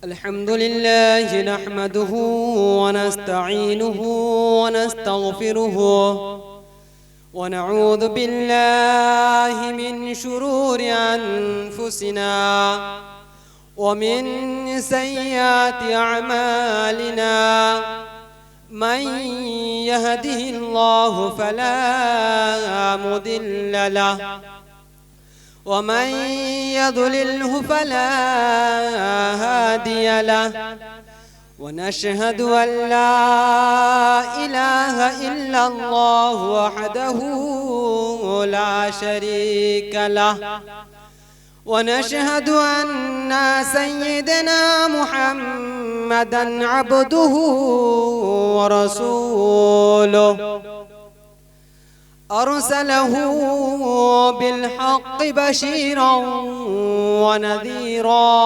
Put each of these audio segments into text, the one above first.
الحمد لله نحمده ونستعينه ونستغفره ونعوذ بالله من شرور أنفسنا ومن سيئات أعمالنا من يهده الله فلا مضل له ومن يضلله فلا هادي له ونشهد أن لا إله إلا الله وحده لا شريك له ونشهد أن سيدنا محمدًا عبده ورسوله أرسله بالحق بشيرا ونذيرا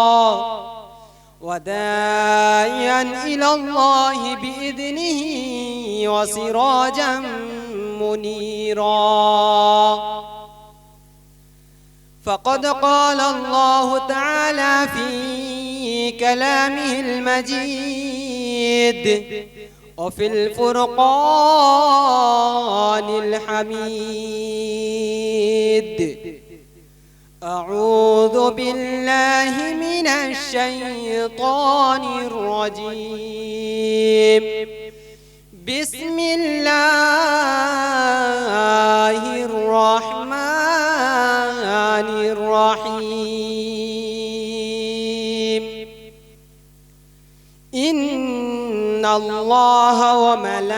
وداعيا إلى الله بإذنه وسراجا منيرا فقد قال الله تعالى في كلامه المجيد وفي الفرقان الحميد أعوذ بالله من الشيطان الرجيم بسم الله الرحمن الرحيم إن الله وملائكته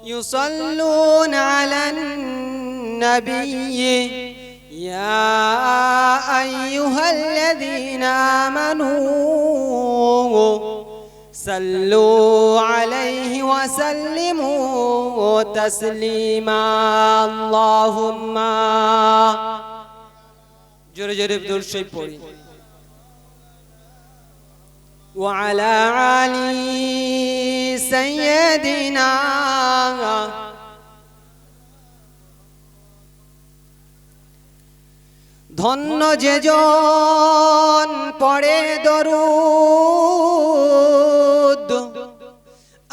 يصلون على النبي يا أيها الذين آمنوا صلوا عليه وسلموا تسليما اللهم جرى جرى بدور شيء بوري وعلى علي سيدنا ধন্য যেজন পড়ে দরুদ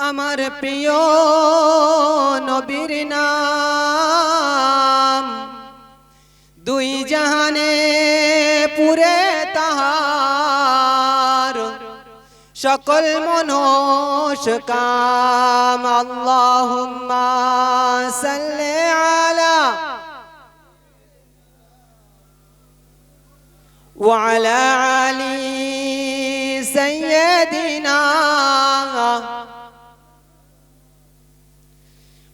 আমার প্রিয় নবীর নাম দুই জাহানে পুরে তাহার সকল মনস্কাম আল্লাহুম্মা সাল্লি আলা وعلى علي سيدنا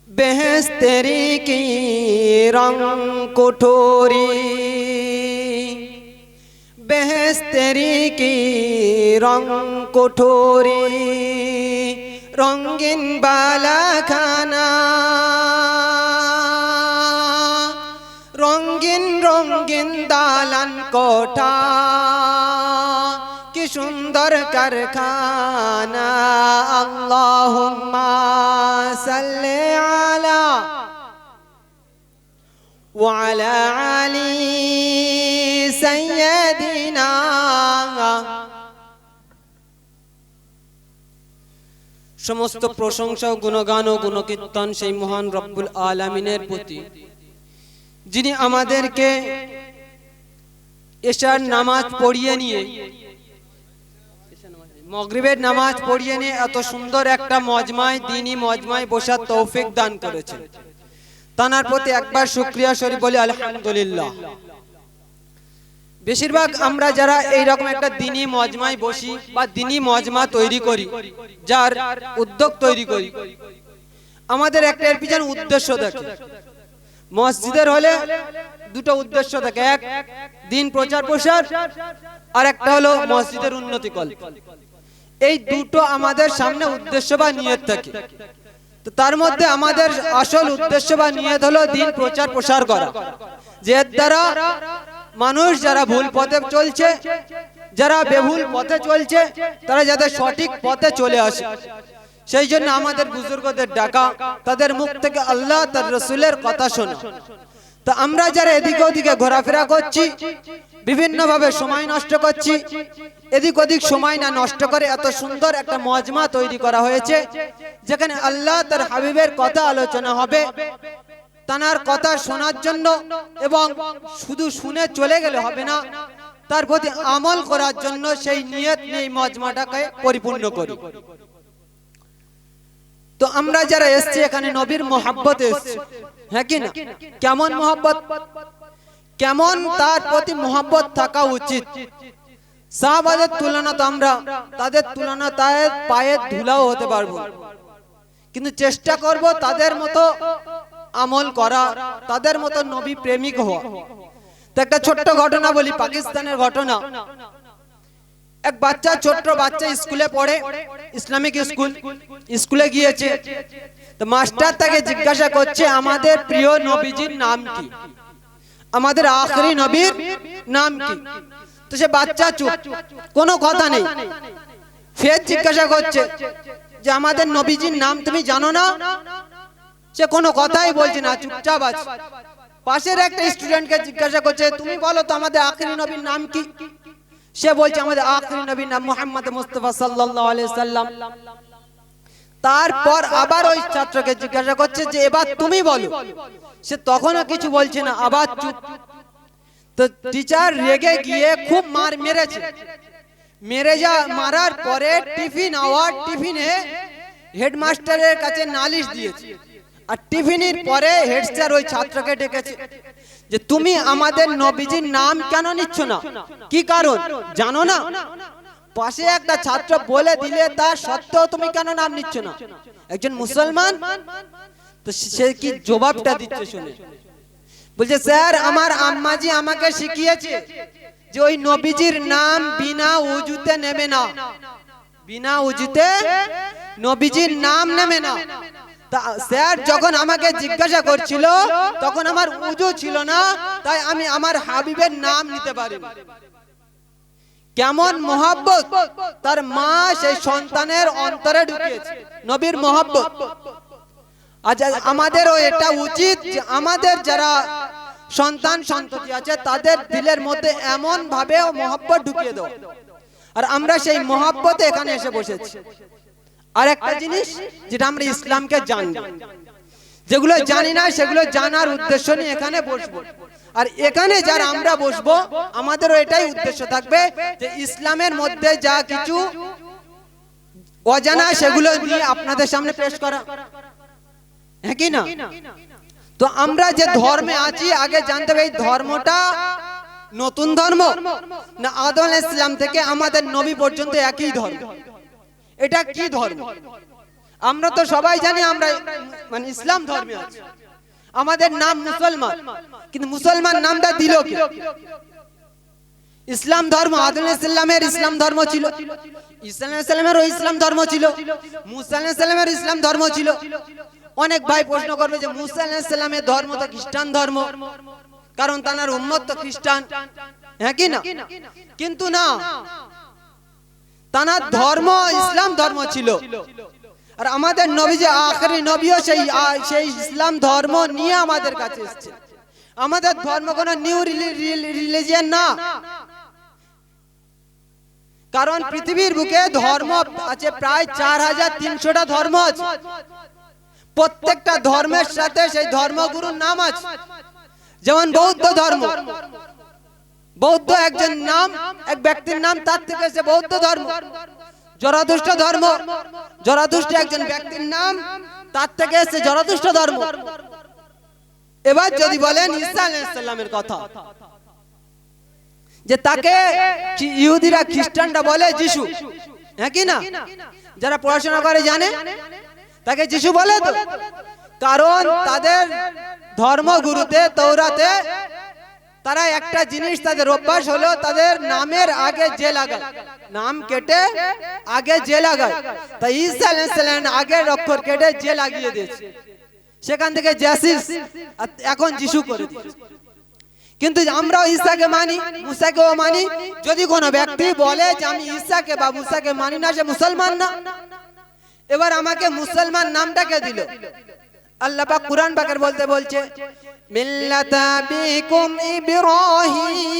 बेहस्तरी की रंग कोठोरी बेहस्तरी की रंग कोठोरी रंगीन बाला खाना रंगीन रंगीन दालन कोठा की सुंदर कारखाना अल्लाहुम्मा सल्ली अला व अला अली सय्यदिना समस्त प्रशंसा गुणगान ও গুণকীর্তন সেই মহান রব্বুল আলামিনের প্রতি যিনি আমাদেরকে এশার নামাজ পড়িয়ে নিয়ে মাগরিবের নামাজ পড়িয়ে নিয়ে এত সুন্দর একটা মজমায় দ্বীনি মজমায় বসার তৌফিক দান করেছেন তার প্রতি একবার শুকরিয়া শরীফ বলি আলহামদুলিল্লাহ বেশিরভাগ আমরা যারা এই রকম একটা দ্বীনি মজমায় বসি বা দ্বীনি মজমা তৈরি করি যার উদ্যোগ তৈরি করি আমাদের একটা এর পিছনে উদ্দেশ্য থাকে মসজিদের হলে দুটো উদ্দেশ্য থাকে এক দিন প্রচার প্রসার আর একটা হলো মসজিদের উন্নতি কল্প এই দুটো আমাদের সামনে উদ্দেশ্য বা নিয়ত থাকে তো তার মধ্যে আমাদের আসল উদ্দেশ্য বা নিয়ত হলো দিন প্রচার প্রসার করা যে দ্বারা মানুষ যারা ভুল পথে চলছে যারা বেভুল পথে চলছে তারা যাতে সঠিক পথে চলে আসে সেই জন্য আমাদের বুজুর্গদের ডাকা তাদের মুখ থেকে আল্লাহ তার রাসূলের কথা শোনা তো আমরা যারা এদিকে ওদিকে ঘোরাফেরা করছি, বিভিন্ন ভাবে সময় নষ্ট করছি, এদিক ওদিক সময় না নষ্ট করে এত সুন্দর একটা মজমা তৈরি করা হয়েছে, যেখানে আল্লাহ তার হাবিবের কথা আলোচনা হবে, তার কথা শোনার জন্য, এবং শুধু শুনে চলে গেলে হবে না, তার প্রতি আমল করার জন্য সেই নিয়ত নিয়ে মজমাটাকে পরিপূর্ণ করি। তো আমরা যারা এসেছি এখানে নবীর মোহাব্বতে এসেছি, হ্যাঁ কি না? কেমন মোহাব্বত, কেমন তার প্রতি মোহাব্বত থাকা উচিত। সাহাবাদের তুলনা তো আমরা তাদের তুলনা তাদের পায়ের ধুলাও হতে পারবো, কিন্তু চেষ্টা করব তাদের মতো আমল করা, তাদের মতো নবী প্রেমিক হওয়া। তো একটা ছোট্ট ঘটনা বলি, পাকিস্তানের ঘটনা। এক বাচ্চা, ছোট্ট বাচ্চা স্কুলে পড়ে, ইসলামিক স্কুলে গিয়েছে। তো মাস্টার তাকে জিজ্ঞাসা করছে আমাদের প্রিয় নবীজির নাম কি, আমাদের আখরি নবীর নাম কি? তো সে বাচ্চা চুপ, কোনো কথা নেই। ফের জিজ্ঞাসা করছে যে আমাদের নবীজির নাম তুমি জানো না? সে কোনো কথাই বলছে না, চুপচাপ আছে। পাশের একটা স্টুডেন্টকে জিজ্ঞাসা করছে তুমি বলো তো আমাদের আখরি নবীর নাম কি? সে বলছে আমাদের আখরি নবীর নাম মুহাম্মদ মুস্তাফা সাল্লাল্লাহু আলাইহি সাল্লাম। তারপর আবার ওই ছাত্রকে জিজ্ঞাসা করছে যে এবার তুমি বলো। সে তখনও কিছু বলছে না, আবার চুপ। তো টিচার রেগে গিয়ে খুব মার মেরেছে। মারার পরে টিফিনে হেডমাস্টারের কাছে নালিশ দিয়েছে। আর টিফিনের পরে হেড স্যার ওই ছাত্রকে ডেকেছে যে তুমি আমাদের নবীজির নাম কেন নিচ্ছ না, কি কারণ জানো না? পাশে একটা ছাত্র বলে দিলে তা সত্ত্বেও তুমি কেন নাম নিচ্ছ না, একজন মুসলমান। তো সে কি জবাবটা দিচ্ছে শুনে বলছে স্যার আমার আম্মাজি আমাকে শিখিয়েছে যে ওই নবীজির নাম বিনা উজুতে নেবে না, বিনা উজুতে নবীজির নাম নেবে না। স্যার যখন আমাকে জিজ্ঞাসা করছিল তখন আমার উজু ছিল না, তাই আমি আমার হাবিবের নাম নিতে পারি। কেমন মোহাব্বত তার মা সেই সন্তানের অন্তরে ঢুকিয়েছে, নবীর মোহাব্বত। আজ আমাদেরও এটা উচিত যে আমাদের যারা সন্তান সন্ততি আছে তাদের দিলের মধ্যে এমন ভাবে মোহাব্বত ঢুকিয়ে দাও। আর আমরা সেই মোহাব্বতে এখানে এসে বসেছি। আর একটা জিনিস যেটা আমরা ইসলামকে জানি, যেগুলো জানি না সেগুলো জানার উদ্দেশ্য নিয়ে এখানে বসবো। আর এখানে যারা আমরা বসবো আমাদেরও এটাই উদ্দেশ্য থাকবে যে ইসলামের মধ্যে যা কিছু অজানা সেগুলো নিয়ে আপনাদের সামনে পেশ করা, হ্যাঁ কি না? তো আমরা যে ধর্মে আছি আগে জানতে হবে এই ধর্মটা নতুন ধর্ম না আদম আলাইহিস সালাম থেকে আমাদের নবী পর্যন্ত একই ধর্ম। এটা কি ধর্ম? আমরা তো সবাই জানি আমরা মানে ইসলাম ধর্মে আছি, আমাদের নাম মুসলমান, কিন্তু মুসলমান নামটা দিল কি? ইসলাম ধর্ম আদম আলাইহিস সালামের ইসলাম ধর্ম ছিল, ঈসা আলাইহিস সালামেরও ইসলাম ধর্ম ছিল, মুসা আলাইহিস সালামের ইসলাম ধর্ম ছিল। অনেক ভাই প্রশ্ন করবে যে মুসা আলাইহিস সালামের ধর্ম তো খ্রিস্টান ধর্ম, কারণ তার উম্মত তো খ্রিস্টান, হ্যাঁ কি না? কিন্তু না, তার ধর্ম ইসলাম ধর্ম ছিল। আর আমাদের নবী যে আখেরি নবীও সেই ইসলাম ধর্ম নিয়ে আমাদের কাছে এসেছে। আমাদের ধর্ম কোনো নিউ রিলিজিয়ন না, কারণ পৃথিবীর বুকে ধর্ম আছে প্রায় 4300টা ধর্ম আছে। প্রত্যেকটা ধর্মের সাথে সেই ধর্মগুরুর নাম আছে। যেমন বৌদ্ধ ধর্ম, বৌদ্ধ একজন নাম, এক ব্যক্তির নাম, তার থেকে সে বৌদ্ধ ধর্ম। জরাধুষ্ট ধর্ম, জরাধুষ্ট একজন ব্যক্তির নাম, তার থেকে সে জরাধুষ্ট ধর্ম। এবার যদি বলেন ঈসা আলাইহিস সালামের কথা, যে তাকে ইহুদিরা খ্রিস্টানরা বলে যিশু, হ্যাঁ কি না? যারা পড়াশোনা করে জানে তাকে যিশু বলে তো, কারণ তাদের ধর্মগুরুতে তৌরাতে তারা একটা জিনিস তাদের অভ্যাস হলো তাদের নামের আগে যে লাগায়, নাম কেটে আগে যে লাগায়। তাই ঈসা আলাইহিস সালাম আগের অক্ষর কেটে যে লাগিয়ে দিয়েছে, সেখান থেকে জাসিস এখন যিশু করে দিয়েছে। কিন্তু আমরাও ঈসাকে মানি, মুসাকেও মানি। যদি কোনো ব্যক্তি বলে যে আমি ঈসাকে বা মুসাকে মানি না, সে মুসলমান না। এবার আমাকে মুসলমান নামটাকে দিল, আল্লাহ পাক কুরআন পাকের বলতে বলছে মিল্লাতা বিকুম ইব্রাহিম